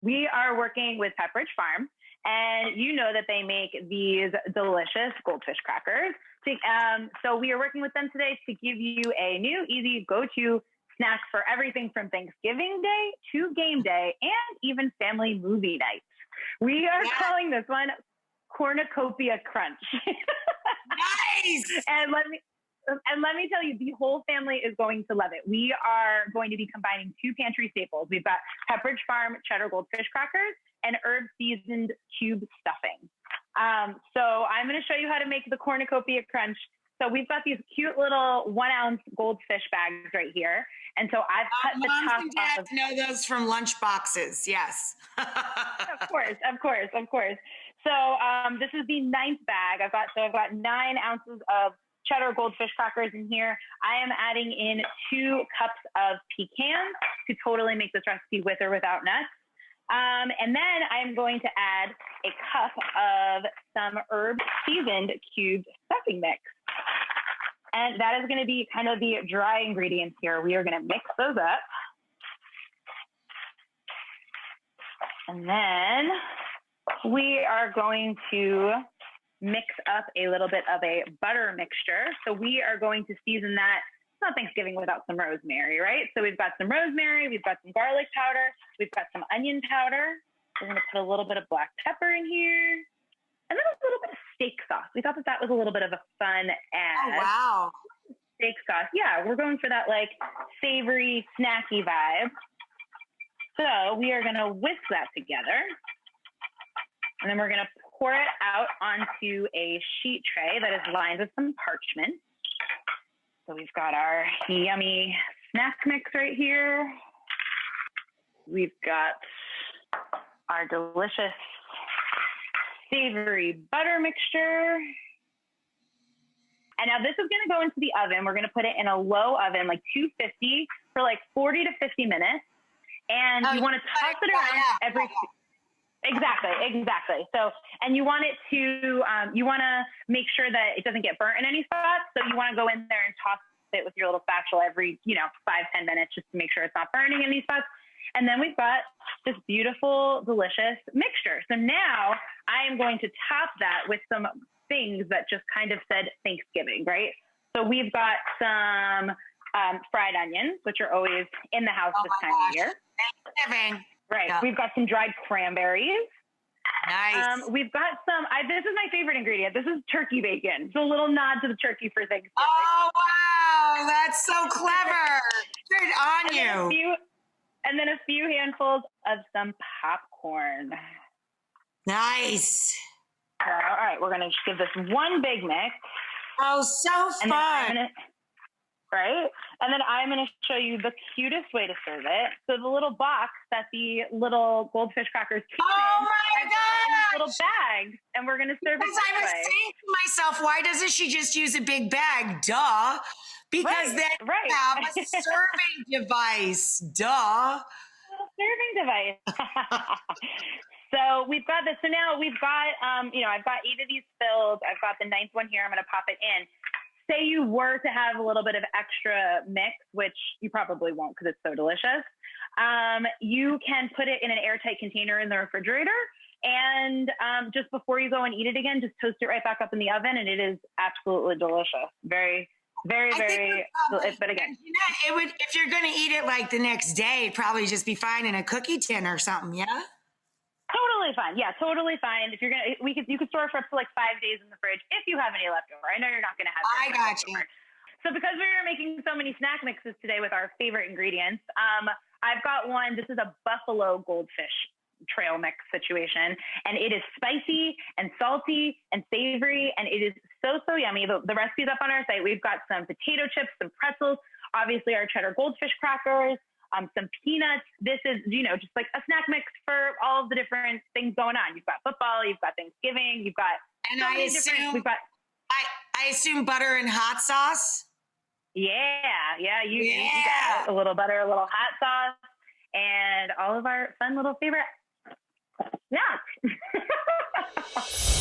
We are working with Pepperidge Farm, and you know that they make these delicious goldfish crackers. So we are working with them today to give you a new, easy go-to snack for everything from Thanksgiving Day to game day and even family movie nights. We are calling this one Cornucopia Crunch. Nice! And let me tell you, the whole family is going to love it. We are going to be combining two pantry staples. We've got Pepperidge Farm cheddar goldfish crackers and herb seasoned cube stuffing. So I'm going to show you how to make the Cornucopia Crunch. So we've got these cute little 1 ounce goldfish bags right here. And so I've cut the top Moms and dads off of know those from lunch boxes. Yes. Of course. So this is the 9th bag. I've got 9 ounces of cheddar goldfish crackers in here. I am adding in 2 cups of pecans to totally make this recipe with or without nuts. And then I'm going to add a cup of some herb seasoned cubed stuffing mix. And that is going to be kind of the dry ingredients here. We are going to mix those up. And then we are going to mix up a little bit of a butter mixture. So we are going to season that. It's not Thanksgiving without some rosemary, right? So we've got some rosemary, we've got some garlic powder, we've got some onion powder. We're going to put a little bit of black pepper in here, and then a little bit of steak sauce. We thought that was a little bit of a fun add. Oh, wow. Steak sauce. Yeah, we're going for that like savory, snacky vibe. So we are going to whisk that together. And then we're going to pour it out onto a sheet tray that is lined with some parchment. So we've got our yummy snack mix right here. We've got our delicious savory butter mixture. And now this is going to go into the oven. We're going to put it in a low oven, like 250 for like 40 to 50 minutes. And you want to toss it around every... Exactly. So, and you want it to, you want to make sure that it doesn't get burnt in any spots. So you want to go in there and toss it with your little spatula every, 5-10 minutes just to make sure it's not burning in these spots. And then we've got this beautiful, delicious mixture. So now I am going to top that with some things that just kind of said Thanksgiving, right? So we've got some fried onions, which are always in the house this time of year. Thanksgiving. Right. Yeah. We've got some dried cranberries. Nice. We've got some, this is my favorite ingredient. This is turkey bacon. It's a little nod to the turkey for Thanksgiving. Oh, wow. That's so clever. Good on you. And then a few handfuls of some popcorn. Nice. All right. We're going to just give this one big mix. Oh, so fun. Right? And then I'm going to show you the cutest way to serve it. So the little box that the little goldfish crackers came in. My God! Little bags, and we're going to serve it this I was way. saying to myself, why doesn't she just use a big bag? Duh. Because then you have a serving device. Duh. Serving device. So we've got this. So now we've got, I've got 8 of these filled. I've got the 9th one here. I'm going to pop it in. Say you were to have a little bit of extra mix, which you probably won't because it's so delicious. You can put it in an airtight container in the refrigerator. And just before you go and eat it again, just toast it right back up in the oven. And it is absolutely delicious. Very, very, very. But again, it would, if you're going to eat it like the next day, it'd probably just be fine in a cookie tin or something. Yeah. Totally fine. Yeah, totally fine. If you're going to, you could store it for up to like 5 days in the fridge if you have any leftover. I know you're not going to have. I got you. So because we were making so many snack mixes today with our favorite ingredients, I've got one. This is a buffalo goldfish trail mix situation, and it is spicy and salty and savory, and it is so yummy. The recipe's up on our site. We've got some potato chips, some pretzels, obviously our cheddar goldfish crackers, some peanuts. This is, just like a snack mix for all of the different things going on. You've got football, you've got Thanksgiving, you've got and I assume butter and hot sauce. Yeah, you got it. A little butter, a little hot sauce, and all of our fun little favorite snacks.